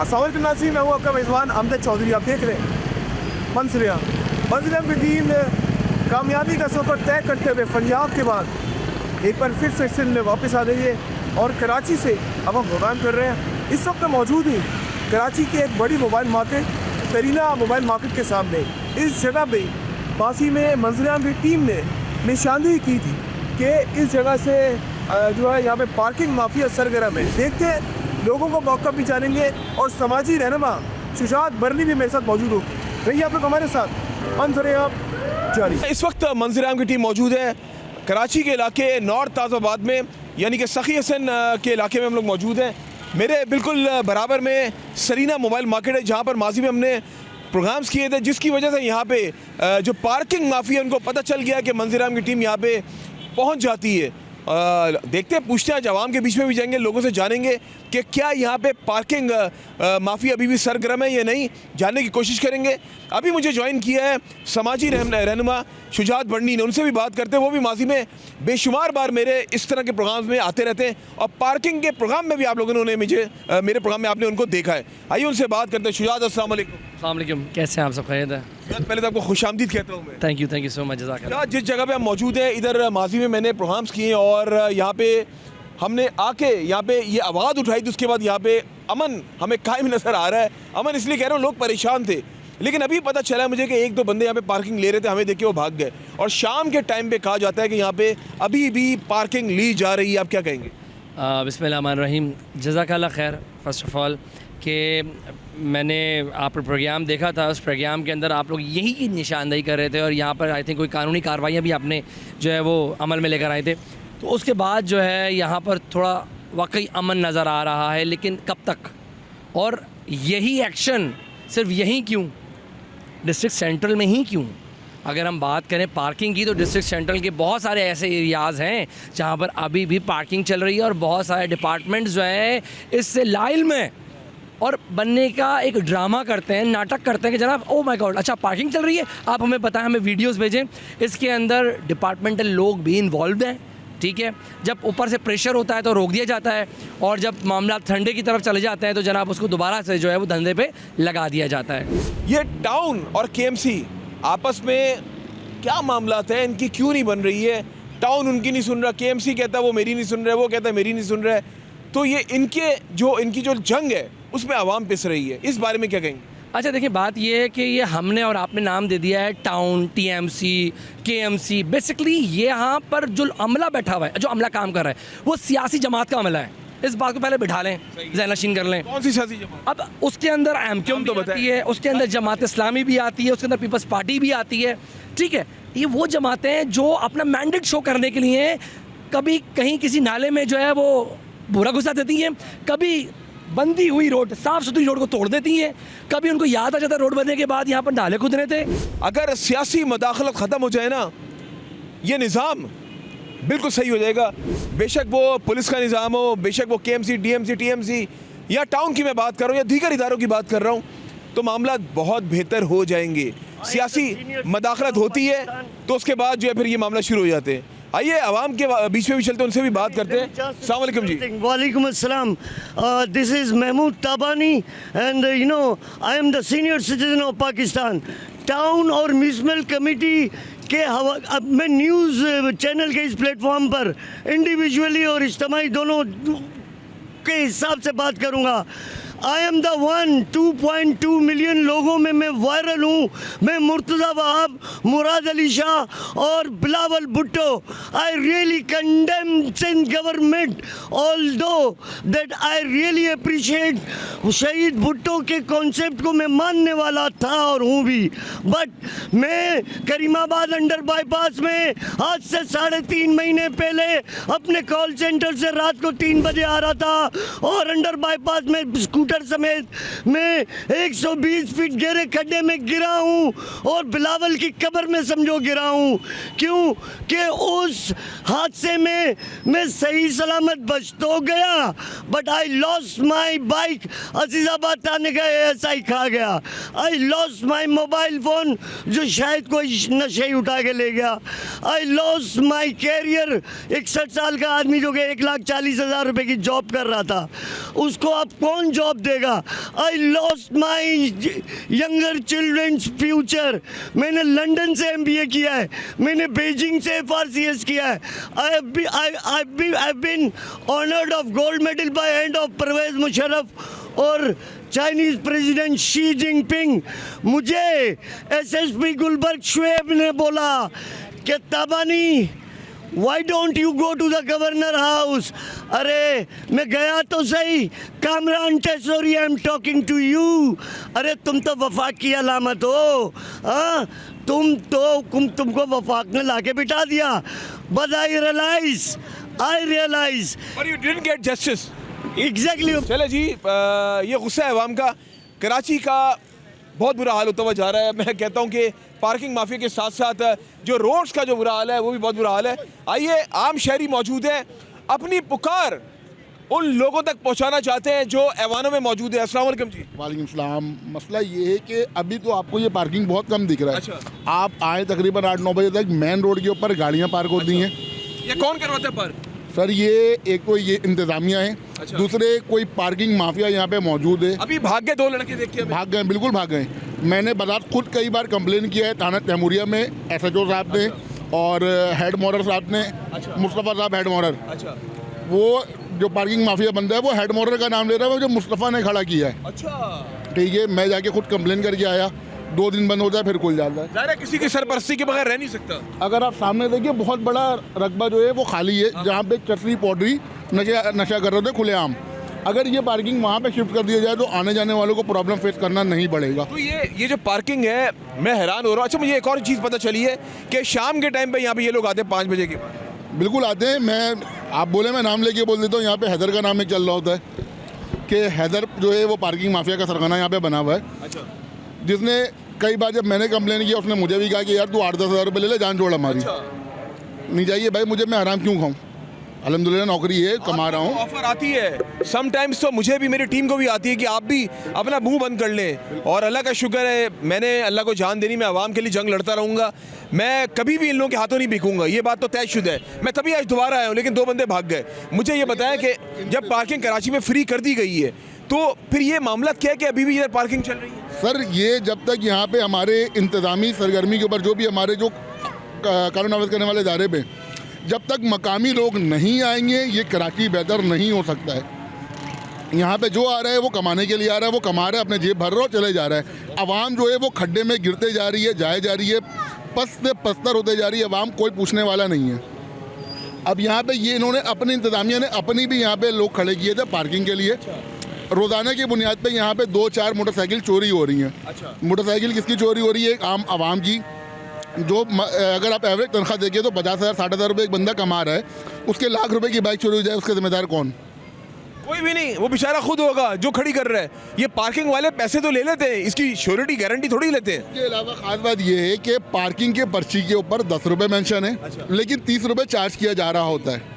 अस्सलामुअलैकुम नाज़रीन, मैं हूँ आपका मेज़बान अमजद चौधरी। आप देख रहे हैं मंसलियाम की टीम ने कामयाबी का सफ़र तय करते हुए पंजाब के बाद एक बार फिर से सिंध में वापस आ गई है और कराची से अब हम प्रोग्राम कर रहे हैं। इस वक्त मौजूद ही कराची की एक बड़ी mobile market Sarina mobile market के सामने। इस जगह पे पासी में मंसलियाम की टीम ने निशानदेही की थी कि इस जगह से जो है यहाँ पे पार्किंग माफिया सरगर्म है। देखते हैं लोगों को मौका भी जानेंगे और समाजी रहनुमा शुजात बरनी भी मेरे साथ मौजूद हो रही। आप लोग हमारे साथ अंसरे आप जारी। इस वक्त मंसलियाम की टीम मौजूद है कराची के इलाके नॉर्थ ताज़ाबाद में, यानी कि सखी हसन के इलाके में हम लोग मौजूद हैं। मेरे बिल्कुल बराबर में सरीना मोबाइल मार्केट है जहाँ पर माजी में हमने प्रोग्राम्स किए थे, जिसकी वजह से यहाँ पे जो पार्किंग माफिया उनको पता चल गया कि मंसलियाम की टीम यहाँ पे पहुँच जाती है। देखते हैं, पूछते हैं, आवाम के बीच में भी जाएंगे, लोगों से जानेंगे कि क्या यहाँ पे पार्किंग माफिया अभी भी सरगर्म है या नहीं, जानने की कोशिश करेंगे। अभी मुझे ज्वाइन किया है समाजी रहनुमा शुजात बरनी ने, उनसे भी बात करते हैं। वो भी माजी में बेशुमार बार मेरे इस तरह के प्रोग्राम्स में आते रहते हैं और पार्किंग के प्रोग्राम में भी आप लोगों ने मेरे प्रोग्राम में आपने उनको देखा है। आइए उनसे बात करते हैं। शुजात अस्सलाम वालेकुम। कैसे हैं आप? सब खैरियत है? पहले तो आपको खुशामदीद कहता हूँ मैं। थैंक यू सो मच, जज़ाकल्लाह। जिस जगह पे हम मौजूद हैं, इधर माजी में मैंने प्रोग्राम्स किए और यहाँ पे हमने आके यहाँ पे ये आवाज़ उठाई थी। उसके बाद यहाँ पे अमन हमें कायम नज़र आ रहा है। अमन इसलिए कह रहा हूँ, लोग परेशान थे, लेकिन अभी पता चला है मुझे कि एक दो बंदे यहाँ पे पार्किंग ले रहे थे, हमें देख के वो भाग गए। और शाम के टाइम पे कहा जाता है कि यहाँ पे अभी भी पार्किंग ली जा रही है। आप क्या कहेंगे? बिस्मिल्लाहिर्रहमानिर्रहीम। जज़ाकल्लाह खैर। फ़र्स्ट ऑफ़ ऑल कि मैंने आप प्रोग्राम देखा था, उस प्रोग्राम के अंदर आप लोग यही की निशानदेही कर रहे थे और यहाँ पर आई थिंक कोई कानूनी कार्रवाइयाँ भी आपने जो है वो अमल में लेकर आए थे। तो उसके बाद जो है यहाँ पर थोड़ा वाकई अमन नज़र आ रहा है, लेकिन कब तक? और यही एक्शन सिर्फ यहीं क्यों, डिस्ट्रिक्ट सेंट्रल में ही क्यों? अगर हम बात करें पार्किंग की तो डिस्ट्रिक्ट सेंट्रल के बहुत सारे ऐसे एरियाज़ हैं जहाँ पर अभी भी पार्किंग चल रही है और बहुत सारे डिपार्टमेंट्स जो हैं इससे लाइल में और बनने का एक ड्रामा करते हैं, नाटक करते हैं कि जनाब ओ माय गॉड, अच्छा पार्किंग चल रही है, आप हमें बताएं, हमें वीडियोस भेजें। इसके अंदर डिपार्टमेंटल लोग भी इन्वॉल्व हैं, ठीक है। जब ऊपर से प्रेशर होता है तो रोक दिया जाता है और जब मामला ठंडे की तरफ चले जाते हैं तो जनाब उसको दोबारा से जो है वो धंधे पे लगा दिया जाता है। ये टाउन और केएमसी आपस में क्या मामला हैं, इनकी क्यों नहीं बन रही है? टाउन उनकी नहीं सुन रहा, केएमसी कहता है वो मेरी नहीं सुन रहा है, वो कहता है मेरी नहीं सुन रहा है। तो ये इनकी जो जंग है उसमें आवाम पिस रही है। इस बारे में क्या कहेंगे? अच्छा देखिए, बात ये है कि ये हमने और आपने नाम दे दिया है टाउन, टीएमसी, केएमसी। बेसिकली ये यहाँ पर जो अमला बैठा हुआ है, जो अमला काम कर रहा है, वो सियासी जमात का अमला है। इस बात को पहले बिठा लें, ज़हनशीन कर लें। कौन सी सियासी जमात? अब उसके अंदर एमक्यूएम तो आती है, उसके अंदर जमात इस्लामी भी आती है, उसके अंदर पीपल्स पार्टी भी आती है, ठीक है। ये वो जमातें हैं जो अपना मैंडेट शो करने के लिए कभी कहीं किसी नाले में जो है वो बुरा घुसा देती हैं, कभी बंदी हुई रोड, साफ़ सुथरी रोड को तोड़ देती हैं, कभी उनको याद आ जाता है रोड बनने के बाद यहाँ पर नाले खुद रहे थे। अगर सियासी मदाखलत ख़त्म हो जाए ना, ये निज़ाम बिल्कुल सही हो जाएगा। बेशक वो पुलिस का निज़ाम हो, बेशक वो केएमसी, डीएमसी, टीएमसी या टाउन की मैं बात कर रहा हूँ या दीगर इदारों की बात कर रहा हूँ, तो मामला बहुत बेहतर हो जाएंगे। सियासी मदाखलत होती है तो उसके बाद जो है फिर ये मामला शुरू हो जाते हैं। आइए आवाम के बीच में भी चलते हैं, उनसे भी बात करते हैं। अस्सलाम वालेकुम जी। वालेकुम अस्सलाम। This is Mahmood Tabani and you know I am the senior citizen of Pakistan. Town और म्यूनिसिपल कमेटी के अब मैं न्यूज़ चैनल के इस प्लेटफॉर्म पर इंडिविजुअली और इज्तिमाई दोनों के हिसाब से बात करूँगा। आई एम द वन, 2.2 मिलियन लोगों में मैं वायरल हूँ। मैं मुर्तज़ा वहाब, मुराद अली शाह और Bilawal Bhutto. I really condemn Sindh government, although that I really appreciate Shaheed Bhutto के कॉन्सेप्ट को मैं मानने वाला था और हूँ भी। बट मैं करीमाबाद अंडर बाईपास में आज से 3.5 महीने पहले अपने कॉल सेंटर से रात को 3 बजे आ रहा था और अंडर बाईपास में स्कूटर समेत मैं 120 फीट गहरे खड्डे में गिरा हूँ और बिलावल की कब्र में समझो गिरा हूँ। क्यों कि उस हादसे में मैं सही सलामत बच तो गया, but I lost my bike. Azizabad आने का ऐसा ही खा गया। आई लॉस्ट माई मोबाइल फ़ोन जो शायद कोई नशे ही उठा के ले गया। आई लॉस्ट माई कैरियर। 61 साल का आदमी जो कि 1,40,000 रुपये की जॉब कर रहा था, उसको अब कौन जॉब देगा। I lost my younger children's future. मैंने लंदन से MBA किया है, मैंने बीजिंग से FRCS किया है। I been honoured of gold medal by hand of Pervez Musharraf और चाइनीज प्रेसिडेंट शी जिनपिंग। मुझे SSP गुलबर्ग शुएब ने बोला कि Tabani why don't you go to the governor house. अरे मैं गया तो सही। Kamran Tessori, I am talking to you. अरे तुम तो वफाक की अलामत हो, हाँ तुमको वफाक ने लाके बिठा दिया। बट आई रियलाइज और you didn't get justice. Exactly. चले जी, ये गुस्सा है अवाम का। कराची का बहुत बुरा हाल होता हुआ जा रहा है। मैं कहता हूँ कि पार्किंग माफिया के साथ साथ जो रोड्स का जो बुरा हाल है वो भी बहुत बुरा हाल है। आइए, आम शहरी मौजूद हैं, अपनी पुकार उन लोगों तक पहुंचाना चाहते हैं जो ऐवानों में मौजूद है। अस्सलाम वालेकुम जी। वालेकुम सलाम। मसला ये है कि अभी तो आपको ये पार्किंग बहुत कम दिख रहा है। अच्छा। आप आए तकरीबन 8-9 बजे तक मेन रोड के ऊपर गाड़ियाँ पार्क होती हैं। ये कौन करवाता है पार्क? सर ये एक तो ये इंतज़ामिया है, अच्छा। दूसरे कोई पार्किंग माफिया यहाँ पे मौजूद है। अभी भाग गए 2 लड़के, देख के हमें। भाग गए, बिल्कुल भाग गए। मैंने बारात खुद कई बार कंप्लेन किया है थाना तैमूरिया में, SHO साहब ने और हेड मॉरर साहब ने। अच्छा। मुस्तफ़ा साहब हेड मॉरर, अच्छा वो जो पार्किंग माफिया बंदा है वो हेड मॉरर का नाम ले रहा है, वो जो मुस्तफ़ा ने खड़ा किया है। अच्छा, ठीक है, मैं जाके खुद कंप्लेन करके आया। 2 दिन बंद होता है फिर खुल जाता है। ज़ाहिर है किसी की सरपरस्ती के बगैर रह नहीं सकता। अगर आप सामने देखिए बहुत बड़ा रकबा जो है वो खाली है, जहाँ पे चटरी पौडरी नशा कर रहे थे खुलेआम। अगर ये पार्किंग वहाँ पे शिफ्ट कर दिया जाए तो आने जाने वालों को प्रॉब्लम फेस करना नहीं पड़ेगा। तो ये जो पार्किंग है, मैं हैरान हो रहा हूँ। अच्छा, मुझे एक और चीज़ पता चली है कि शाम के टाइम पे यहाँ पे ये लोग आते हैं 5 बजे के बाद। बिल्कुल आते हैं। आप बोले मैं नाम लेके बोल देता हूँ। यहाँ पे हैदर का नाम एक चल रहा होता है कि हैदर जो है वो पार्किंग माफिया का सरगना यहाँ पे बना हुआ है। अच्छा। जिसने कई बार जब मैंने कंप्लेन किया उसने मुझे भी कहा कि यार तू 8-10 हज़ार रुपये ले ले, जान छोड़ हमारी। नहीं चाहिए भाई, मुझे, मैं आराम क्यों खाऊं? अल्हम्दुलिल्लाह नौकरी है, कमा रहा हूँ। ऑफर आती है समटाइम्स, तो मुझे भी, मेरी टीम को भी आती है कि आप भी अपना मुंह बंद कर लें। और अल्लाह का शुक्र है, मैंने अल्लाह को जान देनी, मैं आवाम के लिए जंग लड़ता रहूँगा। मैं कभी भी इन लोगों के हाथों नहीं बिकूंगा, ये बात तो तयशुदा है। मैं तभी आज दोबारा आया हूँ, लेकिन 2 बंदे भाग गए। मुझे ये बताया कि जब पार्किंग कराची में फ्री कर दी गई है तो फिर ये मामला क्या है कि अभी भी इधर पार्किंग चल रही है? सर ये जब तक यहाँ पे हमारे इंतज़ामी सरगर्मी के ऊपर जो भी हमारे जो कानून नाफिज करने वाले इदारे पे जब तक मकामी लोग नहीं आएंगे ये कराची बेहतर नहीं हो सकता है। यहाँ पे जो आ रहा है वो कमाने के लिए आ रहा है, वो कमा रहा है, अपने जेब भर रहा है, चले जा रहा है। अवाम जो है वो खड्डे में गिरते जा रही है, जाए जा रही है, पस्त से पस्तर होते जा रही है। अवाम कोई पूछने वाला नहीं है। अब यहाँ पे ये इन्होंने अपनी इंतज़ामिया ने अपनी भी यहाँ पे लोग खड़े किए थे पार्किंग के लिए। रोज़ाना की बुनियाद पे यहाँ पे 2-4 मोटरसाइकिल चोरी हो रही हैं। अच्छा। मोटरसाइकिल किसकी चोरी हो रही है? एक आम आवाम की, जो अगर आप एवरेज तनख्वाह देखिए तो 50,000-60,000 रुपये एक बंदा कमा रहा है, उसके लाख रुपए की बाइक चोरी हो जाए, उसका जिम्मेदार कौन? कोई भी नहीं, वो बेचारा खुद होगा जो खड़ी कर रहा है। ये पार्किंग वाले पैसे तो ले लेते हैं, इसकी श्योरिटी गारंटी थोड़ी लेते हैं। इसके अलावा खास बात ये है कि पार्किंग के पर्ची के ऊपर 10 रुपये मेंशन है। अच्छा। लेकिन 30 रुपये चार्ज किया जा रहा होता है,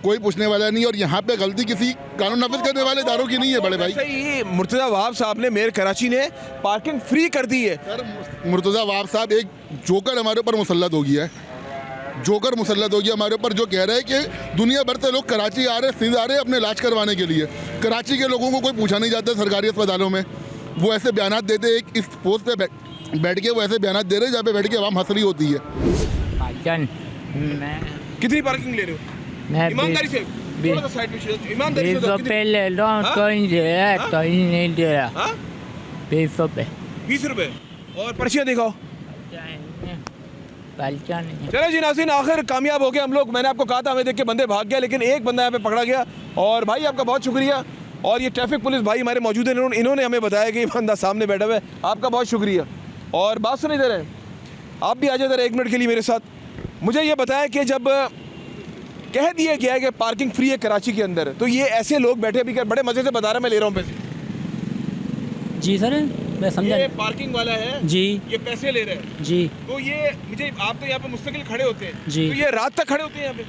कोई पूछने वाला नहीं। और यहाँ पे गलती किसी कानून नाफिज करने वाले इदारों की नहीं है बड़े भाई। सही, मुर्तज़ा वहाब साहब ने, मेयर कराची ने पार्किंग फ्री कर दी है। सर मुर्तज़ा वहाब साहब एक जोकर हमारे ऊपर मुसल्लत हो गया है। जोकर मुसल्लत हो गया हमारे ऊपर, जो कह रहा है कि दुनिया भर से लोग कराची आ रहे हैं, सिंध आ रहे हैं अपने इलाज करवाने के लिए। कराची के लोगों को कोई पूछा नहीं जाता सरकारी अस्पतालों में। वो ऐसे बयान देते हैं, इस पोस्ट पे बैठ के वो ऐसे बयान दे रहे हैं जहाँ पे बैठ के आवाम हंस रही होती है। भाईजान मैं कितनी पार्किंग ले रहे हो? मैं ईमानदारी से थोड़ा सा साइड में, ईमानदारी से 20 बताओ, रुपये ले लो, कोई नहीं दे रहा, कोई नहीं दे रहा। हाँ? 20 रुपये 20 रुपये। और पर्चियाँ दिखाओ। भाईजान चलो जी नाज़रीन, आखिर कामयाब हो गए हम लोग। मैंने आपको कहा था, हमें देख के बंदे भाग गया, लेकिन एक बंदा यहाँ पे पकड़ा गया। और भाई आपका बहुत शुक्रिया। और ये ट्रैफिक पुलिस भाई हमारे मौजूद हैं, इन्होंने हमें बताया कि ये बंदा सामने बैठा हुआ है। आपका बहुत शुक्रिया। और बात सुनिए जरा, आप भी आ जाए जरा 1 मिनट के लिए मेरे साथ। मुझे ये बताया कि जब कह दिया गया है कि पार्किंग फ्री है कराची के अंदर, तो ये ऐसे लोग बैठे भी बड़े मज़े से बता रहे हैं, मैं ले रहा हूँ पैसे। जी सर, मैं समझा। ये पार्किंग वाला है जी, ये पैसे ले रहे हैं जी तो ये मुझे, आप तो यहाँ पे मुस्तकिल खड़े होते हैं जी। तो ये रात तक खड़े होते हैं यहाँ पे?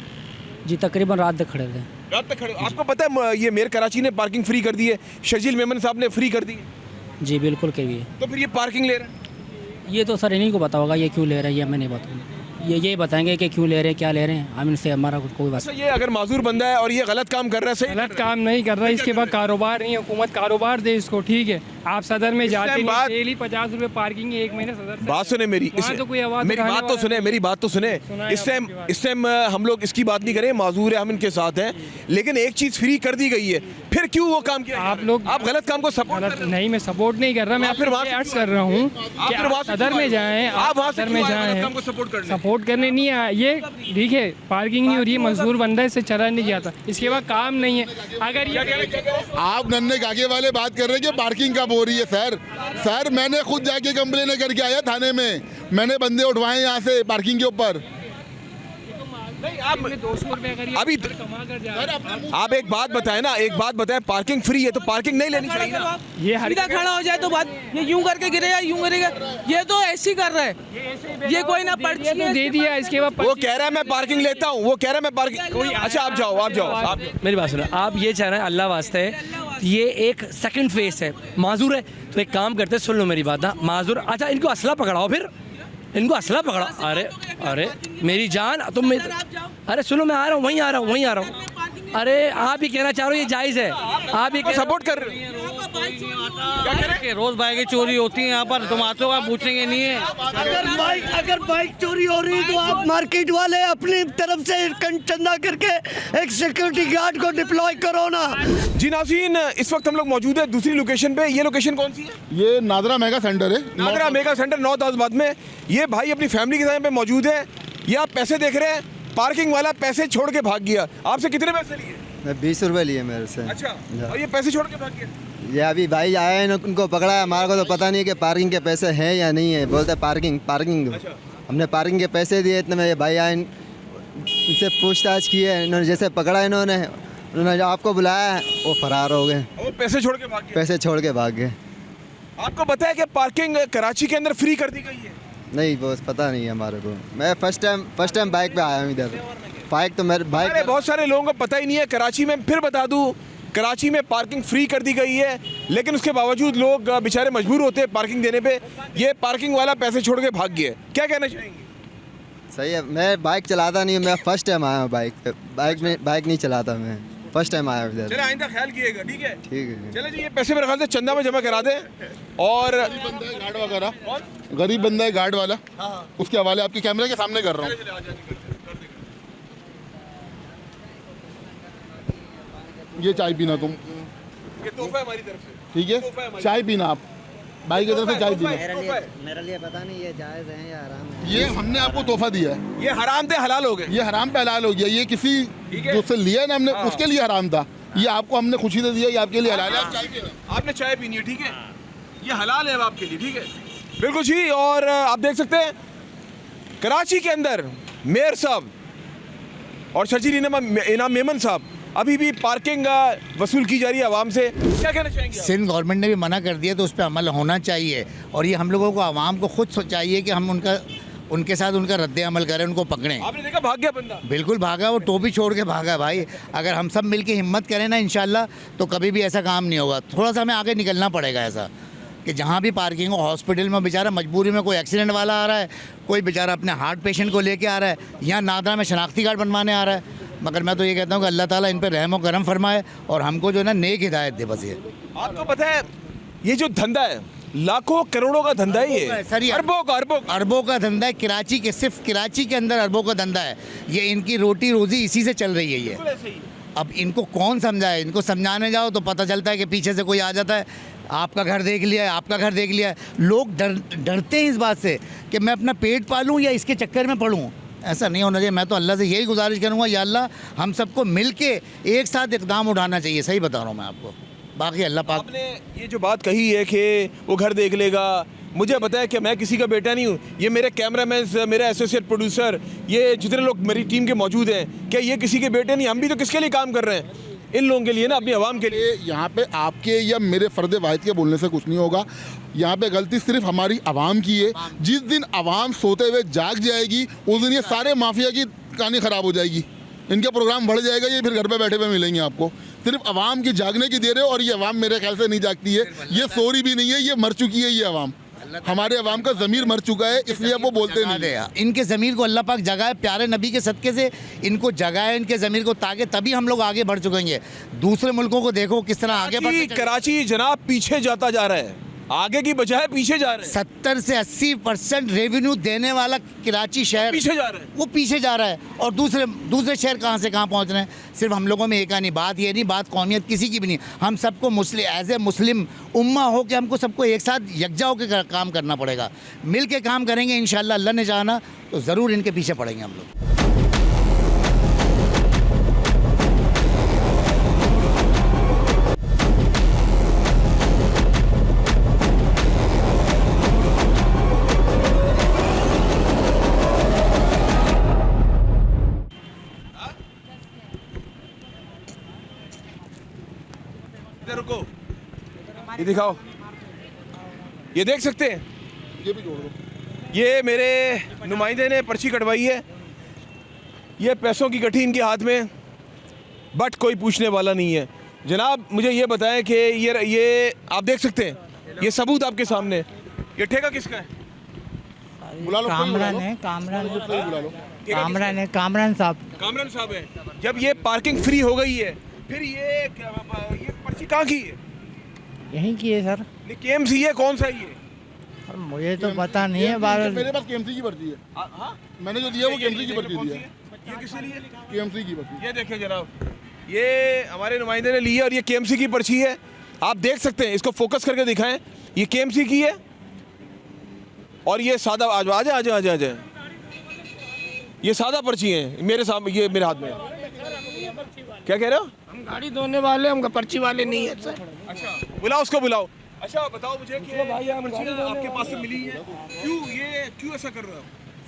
जी, तकरीबन रात तक खड़े थे। रात तक खड़े। आपको पता है ये मेयर कराची ने पार्किंग फ्री कर दी है, शजील मेमन साहब ने फ्री कर दी है। जी बिल्कुल कहिए। तो फिर ये पार्किंग ले रहे हैं? ये तो सर इन्हीं को पता होगा ये क्यों ले रहा है, ये मैं नहीं बताऊँगा। ये बताएंगे कि क्यों ले रहे हैं, क्या ले रहे हैं, हम इनसे हमारा कोई बात अच्छा, ये अगर माजूर बंदा है और ये गलत काम कर रहा है, सही गलत काम नहीं कर रहा, इसके बाद कारोबार नहीं, हुकूमत कारोबार दे इसको, ठीक है। आप सदर में जाते टाइम नहीं, बात- डेली 50 रुपए पार्किंग है, एक महीने सदर से बात सुने मेरी, वहाँ तो कोई आवाज़ मेरी उठाने बात तो वाला सुने, नहीं। मेरी बात तो सुने। सुना है इस टाइम हम लोग इसकी बात नहीं करें, माजूर है, हम इनके साथ हैं, लेकिन एक चीज़ फ्री कर दी गई है, फिर क्यों वो काम किया? आप लोग आप गलत काम को सपोर्ट कर गलत रहे हैं। नहीं, मैं सपोर्ट नहीं कर रहा, मैं आप फिर वहाँ से अर्ज कर रहा हूँ कि फिर वहाँ आप से सदर क्यों में आए? जाएं, आप वहाँ से सदर में क्यों आए गलत जाएं, काम को सपोर्ट करने? सपोर्ट करने नहीं आया, ये ठीक है, पार्किंग नहीं हो रही है, मजदूर बंदा है, इससे चला नहीं जाता, इसके बाद काम नहीं है। अगर ये आप नन्हे गागे वाले बात कर रहे हैं कि पार्किंग कब हो रही है। सर मैंने खुद जाके कंप्लेन करके आया थाने में, मैंने बंदे उठवाए यहाँ से पार्किंग के ऊपर। नहीं, आप 200 रुपये अगर ये अभी कमा कर जा रहे हैं, आप एक बात बताएं ना, एक बात बताएं, पार्किंग फ्री है तो पार्किंग नहीं लेनी चाहिए ना? ये हर सीधा खड़ा हो जाए तो बात, ये यूं करके गिरेगा, यूं करेगा, ये तो ऐसे ही कर रहा है, ये कोई ना पर्ची तो दे दिया, इसके बाद वो कह रहा है मैं पार्किंग लेता हूँ, वो कह रहा है मैं पार्किंग। अच्छा आप जाओ, आप जाओ, आप जाओ। मेरी बात सुनो, आप ये चाह रहे हैं अल्लाह वास्ते ये एक सेकंड फेस है, माजूर है तो एक काम करते, सुन लो मेरी बात ना, माजूर, अच्छा इनको असला पकड़ाओ, फिर इनको असला पकड़ाओ। अरे मेरी जान तुम अरे सुनो, मैं आ रहा हूँ, वहीं आ रहा हूँ। अरे आप ही कहना चाह रहे हो ये जायज़ है, आप ही सपोर्ट कर रहे हो। रोज बाइकें चोरी होती हैं यहाँ पर, तुम आते हो, आप पूछेंगे नहीं है। अगर बाइक चोरी हो रही है तो आप मार्केट वाले अपनी तरफ से चंदा करके एक सिक्योरिटी गार्ड को डिप्लॉय करो ना। जी नाज़रीन, इस वक्त हम लोग मौजूद है दूसरी लोकेशन पे। ये लोकेशन कौन सी है? ये नादरा मेगा सेंटर है, नादरा मेगा सेंटर 9 दाऊदबाद में। ये भाई अपनी फैमिली के साथ यहाँ पे मौजूद है। ये आप पैसे देख रहे हैं, पार्किंग वाला पैसे छोड़ के भाग गया। आपसे कितने पैसे लिए? 20 रुपए लिए मेरे से। अच्छा, और ये पैसे छोड़ के भाग गया? ये अभी भाई आए हैं, उनको पकड़ा है, हमारे को तो पता नहीं है कि पार्किंग के पैसे हैं या नहीं है। बोलते पार्किंग। हमने पार्किंग के पैसे दिए, इतने में ये भाई आए, इनसे पूछताछ की है, इन्होंने जैसे पकड़ा इन्होंने जो आपको बुलाया है वो फरार हो गए, वो पैसे छोड़ के भाग गया। पैसे छोड़ के भाग गए। आपको पता है कि पार्किंग कराची के अंदर फ्री कर दी गई है? नहीं बॉस, पता नहीं है हमारे को। मैं फर्स्ट टाइम बाइक पे आया हूँ इधर। बाइक तो मेरे अरे बाइक बहुत सारे लोगों को पता ही नहीं है। कराची में फिर बता दूं, कराची में पार्किंग फ्री कर दी गई है, लेकिन उसके बावजूद लोग बेचारे मजबूर होते हैं पार्किंग देने पे। ये पार्किंग वाला पैसे छोड़ के भाग गया। क्या कहना चाहेंगे? सही है। मैं बाइक चलाता नहीं हूँ, मैं फर्स्ट टाइम आया हूँ बाइक पे। बाइक नहीं चलाता, मैं फर्स्ट टाइम आया हूँ इधर। चले आइंदा ख्याल कीजिएगा, ठीक है? ठीक है। चले जी, ये पैसे मेरे ख्याल से चंदा में जमा करा दें। और गार्ड वगैरह, गरीब बंदा है गार्ड वाला, उसके हवाले आपके कैमरे के सामने कर रहा हूँ। ये चाय पीना तुम, ये तोहफा है हमारी तरफ से, ठीक है? चाय पीना आप, भाई की तरफ से चाय पीना। मेरे लिए पता नहीं ये जायज़ है या हराम है। ये हमने आपको तोहफा दिया है, ये हराम थे हलाल हो गए। ये हराम पे हलाल हो गया। ये किसी जो से लिया है ना हमने, उसके लिए हराम था, ये आपको हमने खुशी से दिया, ये आपके लिए हलाल है। आप चाय पीना। आपने चाय पीनी है, ठीक है? ये हलाल है अब आपके लिए, ठीक है? बिल्कुल जी। और आप देख सकते हैं कराची के अंदर मेयर साहब और शर्जील इनाम मेमन साहब, अभी भी पार्किंग वसूल की जा रही है आवाम से। क्या कहना चाहेंगे आप? सिंध गवर्नमेंट ने भी मना कर दिया तो उस पर अमल होना चाहिए, और ये हम लोगों को, आवाम को खुद चाहिए कि हम उनके साथ उनका रद्द अमल करें, उनको पकड़ें। आपने देखा भाग गया बंदा? बिल्कुल भागा, वो टोपी छोड़ के भागा भाई। अगर हम सब मिल के हिम्मत करें ना इंशाल्लाह, तो कभी भी ऐसा काम नहीं होगा। थोड़ा सा हमें आगे निकलना पड़ेगा ऐसा कि जहाँ भी पार्किंग हो, हॉस्पिटल में बेचारा मजबूरी में कोई एक्सीडेंट वाला आ रहा है, कोई बेचारा अपने हार्ट पेशेंट को लेके आ रहा है, यहाँ नादरा में शनाख्ती कार्ड बनवाने आ रहा है। मगर मैं तो ये कहता हूँ कि अल्लाह ताला इन पर रहम व करम फरमाए और हमको जो है ना नेक हिदायत दे बस। ये आपको पता है ये जो धंधा है, लाखों करोड़ों का धंधा है ये, सर ये अरबों का धंधा है। कराची के, सिर्फ कराची के अंदर अरबों का धंधा है। ये इनकी रोटी रोजी इसी से चल रही है ये। अब इनको कौन समझाए? इनको समझाने जाओ तो पता चलता है कि पीछे से कोई आ जाता है, आपका घर देख लिया है, आपका घर देख लिया है। लोग डरते हैं इस बात से कि मैं अपना पेट पालूं या इसके चक्कर में पड़ूं। ऐसा नहीं होना चाहिए। मैं तो अल्लाह से यही गुजारिश करूँगा, या अल्लाह हम सबको मिल के एक साथ इक़दाम उठाना चाहिए। सही बता रहा हूँ मैं आपको। बाकी अल्लाह पाक। आपने ये जो बात कही है कि वो घर देख लेगा, मुझे पता है कि मैं किसी का बेटा नहीं हूँ। ये मेरे कैमरामैन, मेरे एसोसिएट प्रोड्यूसर, ये जितने लोग मेरी टीम के मौजूद हैं, क्या ये किसी के बेटे नहीं? हम भी तो किसके लिए काम कर रहे हैं? इन लोगों के लिए ना, अपनी आवाम के लिए। यहाँ पे आपके या मेरे फ़र्द वाहिद के बोलने से कुछ नहीं होगा। यहाँ पे गलती सिर्फ हमारी आवाम की है। जिस दिन आवाम सोते हुए जाग जाएगी, उस दिन ये सारे माफिया की कहानी ख़राब हो जाएगी, इनका प्रोग्राम बढ़ जाएगा। ये फिर घर पे बैठे हुए मिलेंगे आपको। सिर्फ आवाम की जागने की देर है, और ये आवाम मेरे ख्याल से नहीं जागती है। ये सो रही भी नहीं है, ये मर चुकी है ये आवाम। हमारे अवाम का ज़मीर मर चुका है, इसलिए अब वो बोलते नहीं है। इनके ज़मीर को अल्लाह पाक जगाए, प्यारे नबी के सदक़े से इनको जगाए, इनके ज़मीर को, ताकि तभी हम लोग आगे बढ़ चुकेंगे। दूसरे मुल्कों को देखो किस तरह आगे बढ़। कराची जनाब पीछे जाता जा रहा है, आगे की बजाय पीछे जा रहे हैं। 70 से 80% रेवेन्यू देने वाला कराची शहर पीछे जा रहा है, वो पीछे जा रहा है। और दूसरे शहर कहाँ से कहाँ पहुँच रहे हैं। सिर्फ हम लोगों में एक नहीं, बात ये नहीं, बात कौमियत किसी की भी नहीं। हम सबको एज ए मुस्लिम उम्मा हो के हमको सबको एक साथ यकजा होकर काम करना पड़ेगा। मिल के काम करेंगे इंशाअल्लाह, अल्लाह ने चाहा तो ज़रूर इनके पीछे पड़ेंगे हम लोग। रुको, ये दिखाओ, ये देख सकते हैं, ये भी जोड़ दो। ये मेरे नुमाइंदे ने पर्ची कटवाई है, ये पैसों की गठी इनके हाथ में, बट कोई पूछने वाला नहीं है। जनाब मुझे ये बताएं कि ये आप देख सकते हैं, ये सबूत आपके सामने, ये ठेका किसका है? बुला लो, कामरान है, कामरान साहब है। जब ये पार्किंग फ्री हो गई है, फिर ये पर्ची कहाँ की है? यहीं की है सर। KMC है, कौन सा ये? सर मुझे तो पता नहीं है। मेरे पास KMC की पर्ची है। मैंने जो दिया वो KMC की पर्ची दी है। ये किसने ली है? KMC की पर्ची। ये देखिए जनाब, ये हमारे नुमाइंदे ने ली है और ये KMC की पर्ची है। आप देख सकते हैं, इसको फोकस करके दिखाएं, ये KMC की है और ये सादा, आजा, ये सादा पर्ची है मेरे सामने, ये मेरे हाथ में। क्या कह रहे हो? हम गाड़ी धोने वाले, हम पर्ची वाले नहीं है सर। अच्छा, बुलाओ उसको, बुलाओ। अच्छा बताओ मुझे कि भाई आपके पास से मिली है, क्यों ऐसा कर रहे हो?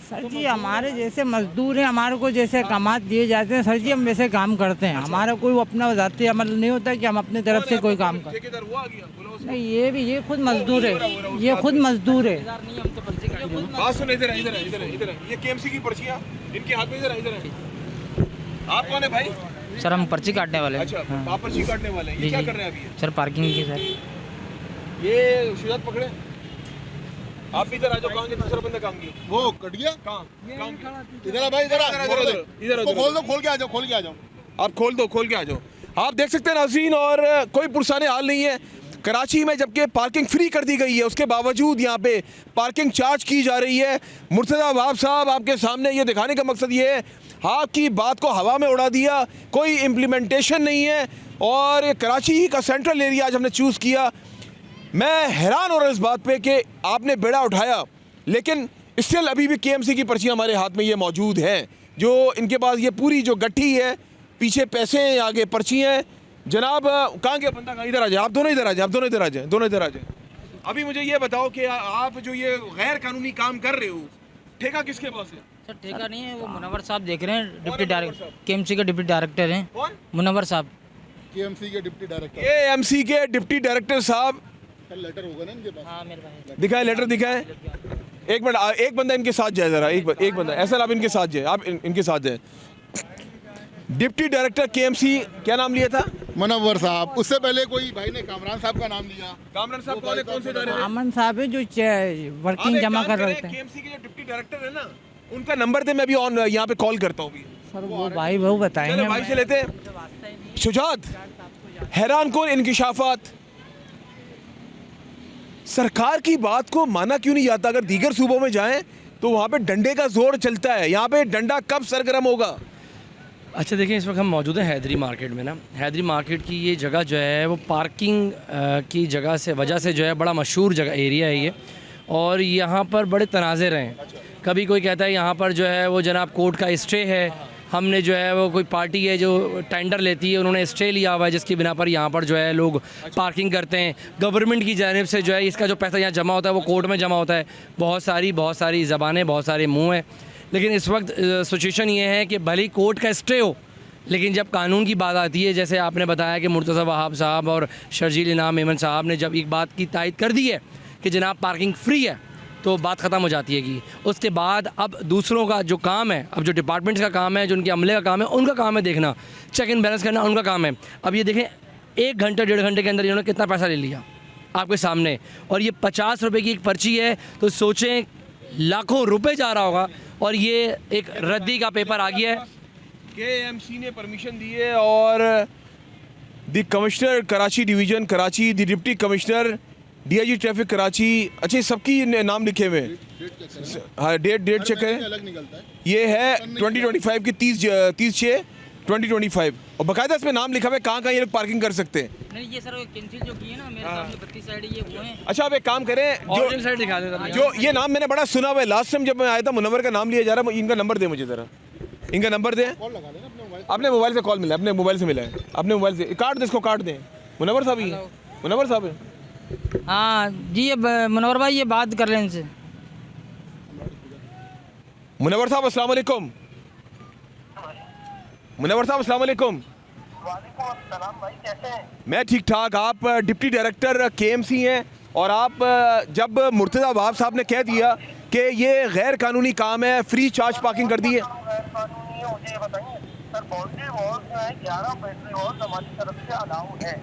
सर जी हमारे जैसे मजदूर हैं, हमारे को जैसे कमात दिए जाते हैं सर जी, हम वैसे काम करते हैं। हमारा कोई अपना ज़ाती अमल नहीं होता कि हम अपनी तरफ से कोई काम करें। ठेकेदार वो आ गया, नहीं, ये खुद मजदूर है, ये खुद मजदूर है। बात सुन, इधर ये KMC की पर्चियाँ इनके हाथ में, इधर आप कौन है भाई? सर हम पर्ची काटने वाले हैं। अच्छा, आप पर्ची काटने वाले हैं, ये क्या कर रहे हैं अभी? सर पार्किंग की सर। ये शुजात पकड़े, आप इधर आ जाओ। कहाँ गए दूसरा बंदा? कहाँ गया वो? कट गया। कहाँ? इधर आ भाई, इधर खोल के आ जाओ। आप खोल के आ जाओ। आप देख सकते हैं नाज़रीन, और कोई पुरसाने हाल नहीं है कराची में, जबकि पार्किंग फ्री कर दी गई है, उसके बावजूद यहाँ पे पार्किंग चार्ज की जा रही है। मुर्तज़ा वहाब साहब आपके सामने ये दिखाने का मकसद ये है, आपकी बात को हवा में उड़ा दिया, कोई इम्प्लीमेंटेशन नहीं है, और ये कराची का सेंट्रल एरिया आज हमने चूज़ किया। मैं हैरान हो रहा हूँ इस बात पे कि आपने बेड़ा उठाया, लेकिन स्टिल अभी भी KMC की पर्चियाँ हमारे हाथ में ये मौजूद हैं, जो इनके पास ये पूरी जो गट्ठी है, पीछे पैसे हैं, आगे पर्ची हैं। जनाब कहाँ गया बंदा? इधर आ जाए, आप दोनों इधर आ जाए। अभी मुझे ये बताओ कि आप जो ये गैर कानूनी काम कर रहे हो, ठेका किसके पास है? सर ठेका नहीं है, वो मुनव्वर साहब देख रहे हैं, डिप्टी डायरेक्टर KMC के डिप्टी डायरेक्टर हैं। कौन? मुनव्वर साहब, KMC के डिप्टी डायरेक्टर। KMC के डिप्टी डायरेक्टर साहब, लेटर होगा ना इनके पास? हाँ मेरे पास दिखाएं, लेटर दिखाएं। एक मिनट, एक बंदा इनके साथ जाए जरा, एक बंदा ऐसा, आप इनके साथ जाए, आप इनके साथ जाए। डिप्टी डायरेक्टर KMC, क्या नाम लिया था? मुनव्वर साहब। उससे पहले कोई भाई ने कामरान साहब का नाम लिया। कामरान साहब कौन से इदारे? अमन साहब है जो वर्किंग जमा कर रहे थे। KMC के जो डिप्टी डायरेक्टर है ना, उनका नंबर दे, मैं अभी यहाँ पे कॉल करता हूँ। सर वो भाई वो बताएंगे। भाई से लेते हैं। शुजात, हैरान कौन इंकिशाफात, सरकार की बात को माना क्यों नहीं जाता? अगर दीगर सूबों में जाएं तो वहाँ पे डंडे का जोर चलता है, यहाँ पे डंडा कब सरगर्म होगा? अच्छा देखिए, इस वक्त हम मौजूद हैं हैदरी मार्केट में ना। हैदरी मार्केट की ये जगह जो है वो पार्किंग की वजह से जो है बड़ा मशहूर जगह एरिया है ये, और यहाँ पर बड़े तनाज़े हैं। कभी कोई कहता है यहाँ पर जो है वो जनाब कोर्ट का स्टे है, हमने जो है वो कोई पार्टी है जो टेंडर लेती है, उन्होंने स्टे लिया हुआ है जिसकी बिना पर यहाँ पर जो है लोग पार्किंग करते हैं। गवर्नमेंट की जानिब से जो है इसका जो पैसा यहाँ जमा होता है वो कोर्ट में जमा होता है। बहुत सारी ज़बानें, बहुत सारे मुँह हैं, लेकिन इस वक्त सिचुएशन ये है कि भले ही कोर्ट का स्टे हो, लेकिन जब कानून की बात आती है, जैसे आपने बताया कि मुर्तज़ा वहाब साहब और शर्जील इनाम मेमन साहब ने जब एक बात की तायद कर दी है कि जनाब पार्किंग फ्री है, तो बात ख़त्म हो जाती है कि उसके बाद अब दूसरों का जो काम है, अब जो डिपार्टमेंट्स का काम है, जो उनके अमले का काम है, उनका काम है देखना, चेक एंड बैलेंस करना उनका काम है। अब ये देखें 1 घंटे 1.5 घंटे के अंदर इन्होंने कितना पैसा ले लिया। आपके सामने, और ये 50 रुपए की एक पर्ची है, तो सोचें लाखों रुपए जा रहा होगा, और ये एक रद्दी का पेपर आ गया है। KMC ने परमिशन दी है और the commissioner Karachi division Karachi, the deputy commissioner DIG traffic Karachi, अच्छे सबकी नाम लिखे हुए हैं। हाँ, डेट चेक करें, अलग निकलता है। ये है 2025 की 30/6/2025, और बाकायदा इसमें नाम लिखा हुआ है कहाँ ये लोग पार्किंग कर सकते हैं। नहीं ये सर कैंसिल जो किए ना मेरे सामने 32 साइड ये वो हैं। अच्छा, आप एक काम करें, ऑरिजिनल साइड दिखा देता हूं। जो ये नाम मैंने बड़ा सुना हुआ है, लास्ट टाइम जब मैं आया था मुनव्वर का नाम लिया जा रहा है, इनका नंबर दे मुझे ज़रा, इनका नंबर दें। अपने मोबाइल से कॉल मिला, अपने मोबाइल से मिला है, अपने मोबाइल से काट दें, इसको काट दें। मुनव्वर साहब ही, मुनव्वर साहब है। हाँ जी, ये मुनव्वर भाई ये बात कर लें इनसे। मुनव्वर साहब अस्सलाम वालेकुम। मुनव्वर साहब अस्सलाम वालेकुम। मैं ठीक ठाक। आप डिप्टी डायरेक्टर KMC हैं, और आप जब मुर्तज़ा वहाब साहब ने कह दिया कि ये गैर कानूनी काम है, फ्री चार्ज पार्किंग कर दी है, सर बाउंड्री वॉल जो है 11 बाउंड्री वॉल हमारी तरफ से अलाउ है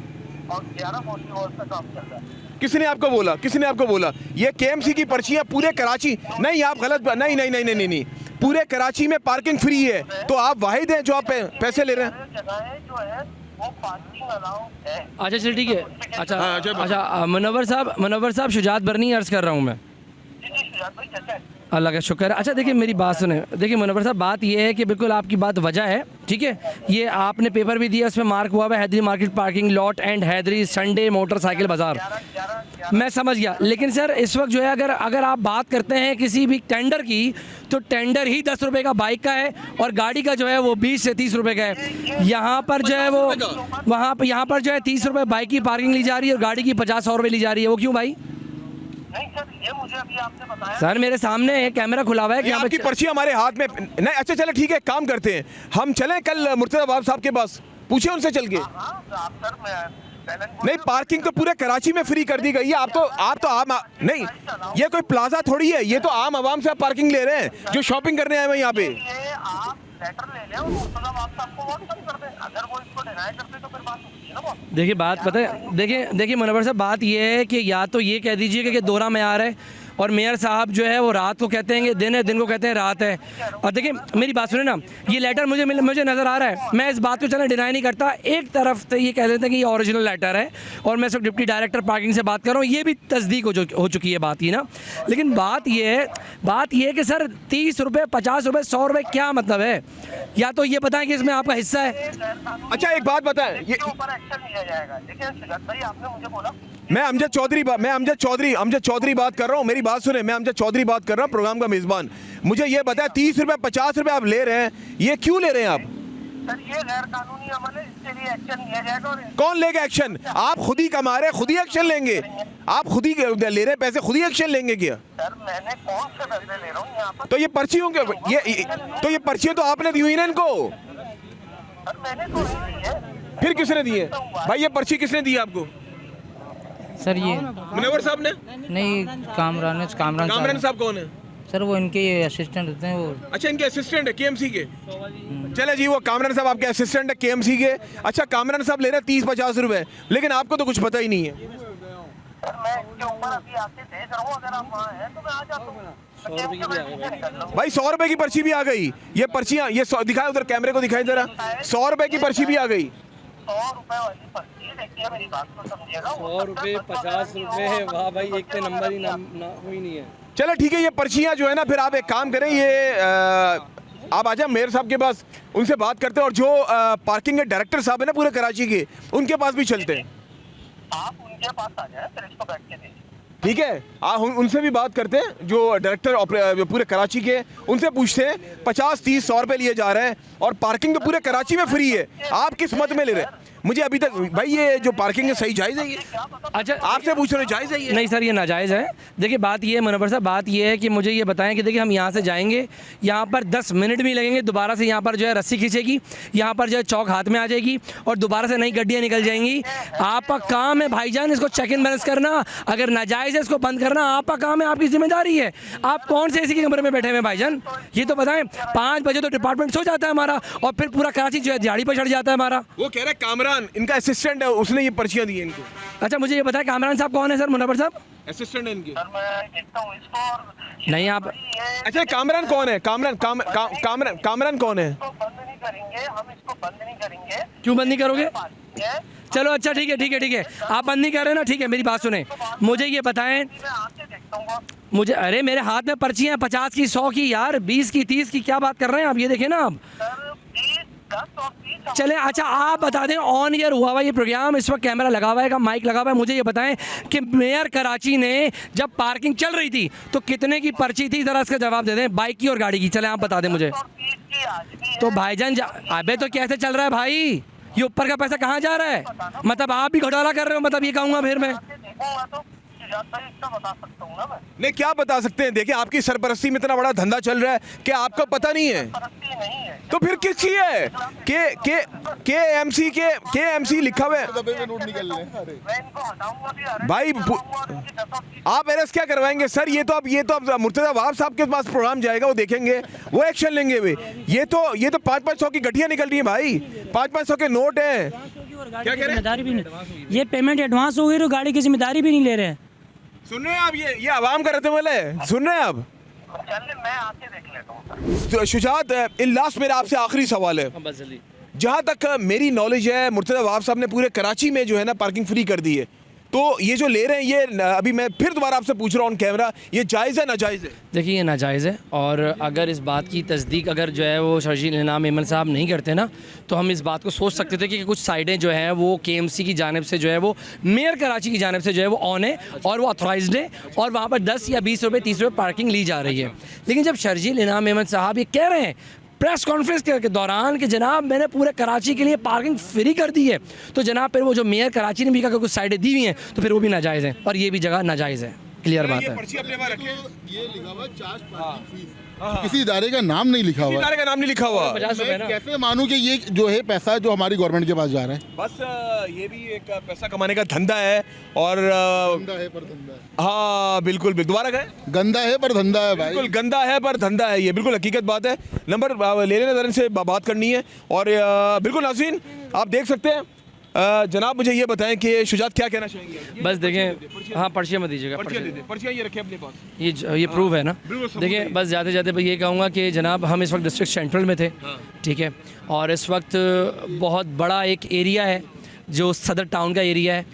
और 11 बाउंड्री वॉल पे काम चल रहा है। किसने आपको बोला, किसने आपको बोला? ये KMC की पर्चियाँ पूरे कराची, नहीं आप गलत, नहीं नहीं नहीं नहीं नहीं, नहीं। पूरे कराची में पार्किंग फ्री है, तो आप वाहिद हैं जो आप पैसे ले रहे हैं। जगहें जो है वो पार्किंग अलाउ है। अच्छा चल ठीक है। अच्छा हाँ, अच्छा मुनव्वर साहब शुजात बरनी अर्ज़ कर रहा हूँ मैं। अल्लाह का शुक्र है। अच्छा देखिए मेरी बात सुने, देखिए मुनव्वर साहब, बात ये है कि बिल्कुल आपकी बात वजह है, ठीक है। ये आपने पेपर भी दिया, उसमें मार्क हुआ है Haidery market parking lot and Haidery Sunday motorcycle बाज़ार, मैं समझ गया। लेकिन सर इस वक्त जो है अगर आप बात करते हैं किसी भी टेंडर की, तो टेंडर ही 10 रुपये का बाइक का है, और गाड़ी का जो है वो 20 से 30 रुपये का है। यहाँ पर जो है वो यहाँ पर जो है 30 रुपये बाइक की पार्किंग ली जा रही है, और गाड़ी की 50-100 रुपये ली जा रही है। वो क्यों भाई? नहीं सर, ये मुझे अभी आपने बताया। सर मेरे सामने कैमरा खुला हुआ है कि आपकी पर्ची हमारे हाथ में नहीं। अच्छा चले ठीक है, काम करते हैं, हम चलें कल मुर्तज़ा वहाब साहब के पास, पूछे उनसे चल के। नहीं, पार्किंग तो पूरे कराची में फ्री कर दी गई है। आप तो आम नहीं, ये कोई प्लाजा थोड़ी है, ये तो आम आवाम से आप पार्किंग ले रहे हैं जो शॉपिंग करने आए हुए यहाँ पे। आप लेटर ले लें और मुर्तज़ा वहाब साहब को व्हाट्सएप कर दें, अगर वो इसको डिनाई करते तो फिर बात होगी ना। देखिए बात पता है, देखिए मुनव्वर साहब, बात ये है कि या तो ये कह दीजिए कि दोहरा मेयार है, और मेयर साहब जो है वो रात को कहते हैं कि दिन है, दिन को कहते हैं रात है। और देखिए मेरी बात सुने ना, ये लेटर मुझे नज़र आ रहा है, मैं इस बात को चला डिनाई नहीं करता। एक तरफ से ये कह देते हैं कि ये ओरिजिनल लेटर है, और मैं सब डिप्टी डायरेक्टर पार्किंग से बात कर रहा हूँ, ये भी तस्दीक हो चुकी है बात ही ना। लेकिन बात ये है कि सर 30 रुपये, 50 रुपये, 100 रुपये क्या मतलब है? या तो ये बताएं कि इसमें आपका हिस्सा है। अच्छा एक बात बताएं, ये ऊपर एक्शन लिया जाएगा। देखिए सिगत भाई, आपने मुझे बोला मैं अमजद चौधरी बात कर रहा हूँ, मेरी बात सुने, मैं अमजद चौधरी बात कर रहा हूँ, प्रोग्राम का मेज़बान। मुझे ये बताया 30 रुपये 50 रुपये आप ले रहे हैं, ये क्यों ले रहे हैं आप? सर ये गैर कानूनी अमल है, इसके लिए एक्शन लिया जाएगा। और कौन लेगा एक्शन? आप खुद ही कमा रहे हैं, खुद ही एक्शन लेंगे। आप खुद ही ले रहे हैं पैसे, खुद ही एक्शन लेंगे क्या? सर मैंने कौन से पैसे ले रहा हूँ यहाँ पर? तो ये पर्चियों के ये पर्चियाँ तो आपने दी हुई ना इनको? सर मैंने तो नहीं दी है। फिर किसने दी है भाई? ये पर्ची किसने दी आपको? सर ये मुनव्वर साहब ने नहीं, कामरान साहब कौन है? सर वो इनके असिस्टेंट होते हैं वो। अच्छा इनके असिस्टेंट है KMC के? चले जी, वो कामरान साहब आपके असिस्टेंट है KMC के। अच्छा कामरान साहब ले रहे हैं 30-50 रुपए, लेकिन आपको तो कुछ पता ही नहीं है। सर मैं इसके ऊपर अभी आके देख रहा हूँ, अगर आप वहाँ हैं तो मैं आ जाता हूँ। भाई 100 रुपए की पर्ची भी आ गई। ये पर्चियाँ ये दिखाए, उधर कैमरे को दिखाई जरा, 100 रुपए की पर्ची भी आ गई। 100 रुपए वाली पर्ची, देखिए मेरी बात को समझिएगा। 100 रुपये, 50 रुपये, वाह भाई, एक पे नंबर ही हुई नहीं है। चलो ठीक है, ये पर्चियाँ जो है ना, फिर आप एक काम करें, ये आप आ जाए मेयर साहब के पास, उनसे बात करते हैं, और जो पार्किंग के डायरेक्टर साहब है ना पूरे कराची के, उनके पास भी चलते हैं। आप उनके पास आ जाए, फिर इसको बैठ के देखिए। ठीक है, आप उनसे भी बात करते हैं, जो डायरेक्टर पूरे कराची के, उनसे पूछते हैं 50-30-100 रुपये लिए जा रहे हैं, और पार्किंग तो पूरे कराची में फ्री है, आप किस मत में ले रहे हैं? मुझे अभी तक भाई ये जो पार्किंग है सही जायज़ है ये? अच्छा आपसे पूछ रहे जायज़ है ये? नहीं सर, ये नाजायज़ है। देखिए बात ये है मुनव्वर साहब, बात ये है कि मुझे ये बताएं कि देखिए हम यहाँ से जाएंगे, यहाँ पर 10 मिनट भी लगेंगे, दोबारा से यहाँ पर जो है रस्सी खींचेगी, यहाँ पर जो है चौक हाथ में आ जाएगी, और दोबारा से नई गड्डियाँ निकल जाएंगी। आपका काम है भाईजान इसको चेक इन बैलेंस करना, अगर नाजायज़ है इसको बंद करना आपका काम है, आपकी जिम्मेदारी है। आप कौन से ऐसी के कमरे में बैठे हुए हैं भाईजान, ये तो बताएं। 5 बजे तो डिपार्टमेंट सो जाता है हमारा, और फिर पूरा कराची जो है दिहाड़ी पर चढ़ जाता है हमारा। वो कह रहे कामरान कामरान इनका असिस्टेंट है, उसने ये पर्चियां दी हैं इनको। अच्छा मुझे ये बताएं कामरान साहब कौन है सर, मुनव्वर साहब? असिस्टेंट है इनके। सर मैं देखता हूँ इसको और नहीं आप अच्छा कामरान कौन है? कामरान कौन है? इसको बंद नहीं करेंगे, हम इसको बंद नहीं करेंगे। क्यों बंद नहीं करोगे? ये चलो अच्छा ठीक है आप बंद नहीं कर रहे ना, ठीक है मेरी बात सुने, मुझे ये बताएं, मैं आके देखता हूँ। मुझे अरे मेरे हाथ में पर्ची हैं 50 की, 100 की यार, 20 की, 30 की, क्या बात कर रहे हैं आप? ये देखें ना आप। सर 20, 10 और 30 चले अच्छा आप बता दें, ऑन ईयर हुआ हुआ ये प्रोग्राम, इस वक्त कैमरा लगा हुआ है, माइक लगा हुआ है, मुझे ये बताएं कि मेयर कराची ने जब पार्किंग चल रही थी तो कितने की पर्ची थी, जरा इसका जवाब दे दें, बाइक की और गाड़ी की। चले आप बता दें मुझे। 30 की आज भी तो भाईजान अबे तो कैसे चल रहा है भाई, ये ऊपर का पैसा कहाँ जा रहा है? मतलब आप भी घोटाला कर रहे हो, मतलब ये कहूँगा फिर मैं। देखूंगा तो शुजात भाई इसका बता सकता हूँ ना मैं। नहीं क्या बता सकते हैं, देखिए आपकी सरपरस्ती में इतना बड़ा धंधा चल रहा है कि आपको पता नहीं है, परस्ती नहीं है। तो फिर किस चीज है? के एमसी लिखा हुआ है मैं इनको हटाऊंगा भी, अरे भाई। आप अरेस्ट क्या करवाएंगे सर? ये तो अब मुर्तजा वहाब साहब के पास प्रोग्राम जाएगा, वो देखेंगे, वो एक्शन लेंगे वे। ये तो 500 की गठिया निकल रही है भाई, 500 के नोट है। क्या कह रहे हैं? जिम्मेदारी भी नहीं, ये पेमेंट एडवांस हो गई तो गाड़ी की जिम्मेदारी भी नहीं ले रहे हैं। सुन रहे हैं आप? ये आवाम का रहते वाले सुन रहे हैं आप? चलिए मैं आके देख लेता हूँ। तो शुजात इन लास्ट मेरा आपसे आखिरी सवाल है, बस जल्दी। जहाँ तक मेरी नॉलेज है मुर्तजा वहाब साहब ने पूरे कराची में जो है ना पार्किंग फ्री कर दी है, तो ये जो ले रहे हैं ये अभी मैं फिर दोबारा आपसे पूछ रहा हूँ ऑन कैमरा, ये जायज़ है नाजायज़ है? देखिए ये नाजायज़ है, और अगर इस बात की तस्दीक अगर जो है वो शर्जील इनाम मेमन साहब नहीं करते ना, तो हम इस बात को सोच सकते थे कि कुछ साइडें जो हैं वो KMC की जानिब से जो है वो मेयर कराची की जानिब से जो है वो ऑन है और वो ऑथराइज्ड है, और वहाँ पर 10 या 20 रुपये 30 रुपये पार्किंग ली जा रही है। लेकिन जब शर्जील इनाम मेमन साहब ये कह रहे हैं प्रेस कॉन्फ्रेंस के दौरान कि जनाब मैंने पूरे कराची के लिए पार्किंग फ्री कर दी है, तो जनाब फिर वो जो मेयर कराची ने भी कहा कुछ साइडें दी हुई हैं, तो फिर वो भी नाजायज़ है और ये भी जगह नाजायज़ है। क्लियर बात है। ये लिखा हुआ चार्ज पार्किंग फीस, किसी इदारे का नाम नहीं लिखा हुआ, इदारे का नाम नहीं लिखा हुआ। मैं कैसे मानूं कि ये जो है पैसा जो हमारी गवर्नमेंट के पास जा रहा है? बस ये भी एक पैसा कमाने का धंधा है, और गंदा है पर धंधा है। हाँ बिल्कुल दोबारा कहें, गंदा है पर धंधा है भाई, बिल्कुल गंदा है पर धंधा है, ये बिल्कुल हकीकत बात है। नंबर ले लेने दरन से बात करनी है, और बिल्कुल नाज़रीन आप देख सकते हैं। जनाब मुझे ये बताएं कि शुजात क्या कहना चाहेंगे? बस देखें, हाँ पर्चियाँ मत दीजिएगा, पर्चियाँ ये रखें अपने पास, ये प्रूफ है ना। देखिए बस ज़्यादा से ज़्यादा ये कहूँगा कि जनाब हम इस वक्त डिस्ट्रिक्ट सेंट्रल में थे, ठीक है, और इस वक्त बहुत बड़ा एक एरिया है जो सदर टाउन का एरिया है,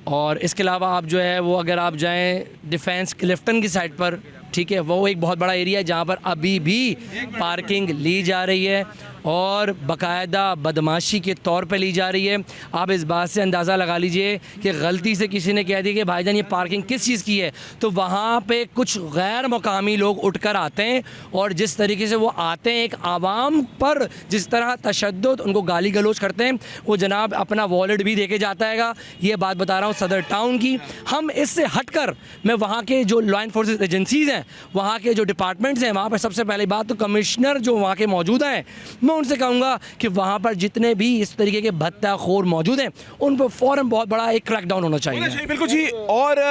और इसके अलावा आप जो है वो अगर आप जाएँ डिफेंस क्लिफ्टन की साइड पर, ठीक है, वो एक बहुत बड़ा एरिया है जहाँ पर अभी भी पार्किंग ली जा रही है और बाकायदा बदमाशी के तौर पे ली जा रही है। आप इस बात से अंदाज़ा लगा लीजिए कि गलती से किसी ने कह दिया कि भाईजान ये पार्किंग किस चीज़ की है, तो वहाँ पे कुछ गैर मुकामी लोग उठकर आते हैं, और जिस तरीके से वो आते हैं एक आवाम पर जिस तरह तशद्दुद उनको गाली गलोच करते हैं, वो जनाब अपना वॉलेट भी देके जाता है। ये बात बता रहा हूँ सदर टाउन की। हम इससे हटकर मैं वहाँ के जो लॉ इन्फोर्समेंट एजेंसीज़ हैं, वहाँ के जो डिपार्टमेंट्स हैं, वहाँ पर सबसे पहली बात तो कमिश्नर जो वहाँ के मौजूद हैं, मैं उनसे कहूँगा कि वहाँ पर जितने भी इस तरीके के भत्ताखोर मौजूद हैं उन पर फ़ौरन बहुत बड़ा एक क्रैकडाउन होना चाहिए। बिल्कुल जी। और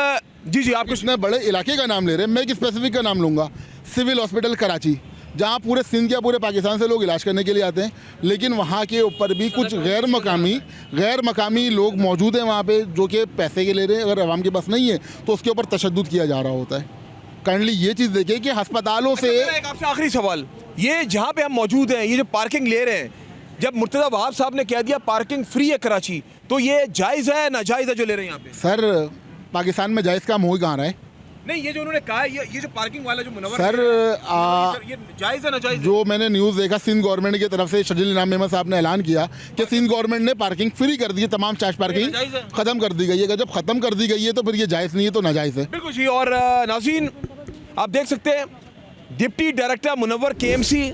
जी आप कुछ इतने बड़े इलाके का नाम ले रहे हैं, मैं एक स्पेसिफिक का नाम लूँगा, सिविल हॉस्पिटल कराची, जहाँ पूरे सिंध या पूरे पाकिस्तान से लोग इलाज करने के लिए आते हैं, लेकिन वहाँ के ऊपर भी कुछ गैर मकामी लोग मौजूद हैं वहाँ पे जो कि पैसे के ले रहे हैं। अगर आवाम के पास नहीं है तो उसके ऊपर तशद्दुद किया जा रहा होता है। काइंडली ये चीज़ देखिए कि अस्पतालों से एक आपसे आखिरी सवाल, ये जहाँ पे हम मौजूद हैं, ये जो पार्किंग ले रहे हैं, जब मुर्तजा वहाब साहब ने कह दिया पार्किंग फ्री है कराची, तो ये जायज़ है नाजायज़ है जो ले रहे हैं यहाँ पे? सर पाकिस्तान में जायज़ काम हो ही कहाँ रहा है? नहीं ये जो उन्होंने कहा है, ये जो पार्किंग वाला जो मुनव्वर सर ये जायज़ है नाजायज़? जो मैंने न्यूज़ देखा, सिंध गवर्नमेंट की तरफ से शर्जील इनाम मेमन साहब ने ऐलान किया कि सिंध गवर्नमेंट ने पार्किंग फ्री कर दी है, तमाम चार्ज पार्किंग ख़त्म कर दी गई है। अगर जब ख़त्म कर दी गई है तो फिर ये जायज़ नहीं है, तो नाजायज़ है। बिल्कुल जी। और नाज़रीन आप देख सकते हैं डिप्टी डायरेक्टर मुनव्वर KMC,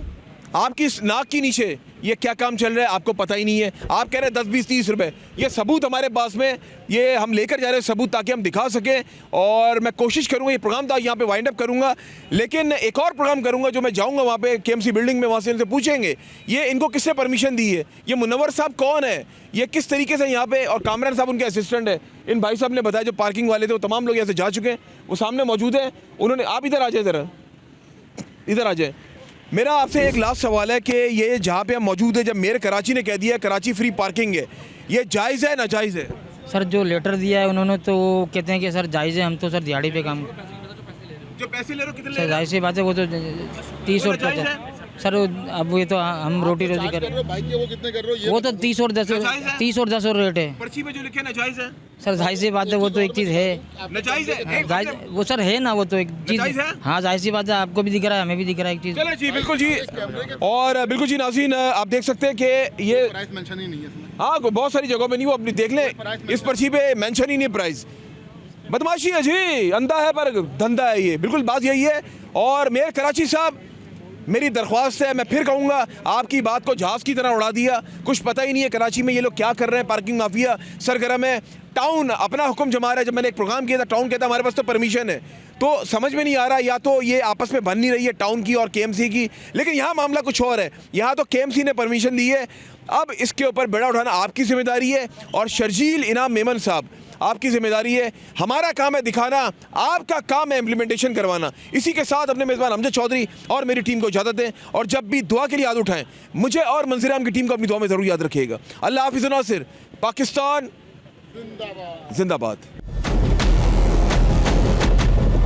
आपकी नाक के नीचे ये क्या काम चल रहा है आपको पता ही नहीं है। आप कह रहे हैं 10, 20, 30 रुपए, ये सबूत हमारे पास में, ये हम लेकर जा रहे हैं सबूत ताकि हम दिखा सकें। और मैं कोशिश करूंगा, ये प्रोग्राम था यहाँ पे वाइंड अप करूंगा, लेकिन एक और प्रोग्राम करूंगा जो मैं जाऊंगा वहाँ पे KMC बिल्डिंग में, वहाँ से इनसे पूछेंगे ये इनको किसने परमिशन दी है, ये मुनव्वर साहब कौन है, ये किस तरीके से यहाँ पे, और कामरान साहब उनके असिस्टेंट है। इन भाई साहब ने बताया जो पार्किंग वाले थे वो तमाम लोग यहाँ से जा चुके हैं, वो सामने मौजूद हैं। उन्होंने, आप इधर आ जाए, ज़रा इधर आ जाए। मेरा आपसे एक लास्ट सवाल है कि ये जहाँ पे हम मौजूद है, जब मेयर कराची ने कह दिया है कराची फ्री पार्किंग है, ये जायज़ है नाजायज़ है? सर जो लेटर दिया है उन्होंने तो कहते हैं कि सर जायज़ है, हम तो सर दिहाड़ी पे काम जो पैसे ले रहे हो कितने ले सर रहे हो? जाहिर सी बात है वो तो 30 और जायज़ 50 है? सर अब ये तो हम रोटी रोजी कर रहे हैं, भाई के वो कितने कर रहे हो ये वो तो 30 और 10 जायज़ है? 30 और 10 और रेट है पर्ची में जो लिखे नाजायज़ है? सर जाहिर सी बात है वो तो एक चीज़ है नाजायज़ है? वो सर है ना, वो तो एक चीज़ जायज़ है? हाँ जाहिर सी बात है, आपको भी दिख रहा है हमें भी दिख रहा है एक चीज़। चलो जी, बिल्कुल जी। और बिल्कुल जी नाज़रीन, आप देख सकते हैं कि ये प्राइस मेंशन ही नहीं है इसमें। हाँ बहुत सारी जगहों पे नहीं, वो अपनी देख लें, इस पर्ची पे मेंशन ही नहीं प्राइस। बदमाशी है जी, अंधा है पर धंधा है ये, बिल्कुल बात यही है। और मेयर कराची साहब, मेरी दरख्वास्त है, मैं फिर कहूँगा, आपकी बात को जहाज़ की तरह उड़ा दिया। कुछ पता ही नहीं है कराची में ये लोग क्या कर रहे हैं, पार्किंग माफिया सरगर्म है। टाउन अपना हुक्म जमा रहा है। जब मैंने एक प्रोग्राम किया था, टाउन कहता हमारे पास तो परमिशन है, तो समझ में नहीं आ रहा, या तो ये आपस में बन नहीं रही है टाउन की और KMC की। लेकिन यहाँ मामला कुछ और है, यहाँ तो KMC ने परमिशन दी है। अब इसके ऊपर बेड़ा उठाना आपकी जिम्मेदारी है, और शर्जील इनाम मेमन साहब आपकी जिम्मेदारी है। हमारा काम है दिखाना, आपका काम है इम्प्लीमेंटेशन करवाना। इसी के साथ अपने मेज़बान अमजद चौधरी और मेरी टीम को इजाज़त दें, और जब भी दुआ के लिए याद उठाएं, मुझे और मंज़िर आम की टीम को अपनी दुआ में ज़रूर याद रखिएगा। अल्लाह हाफ़िज़ नासिर, पाकिस्तान जिंदाबाद।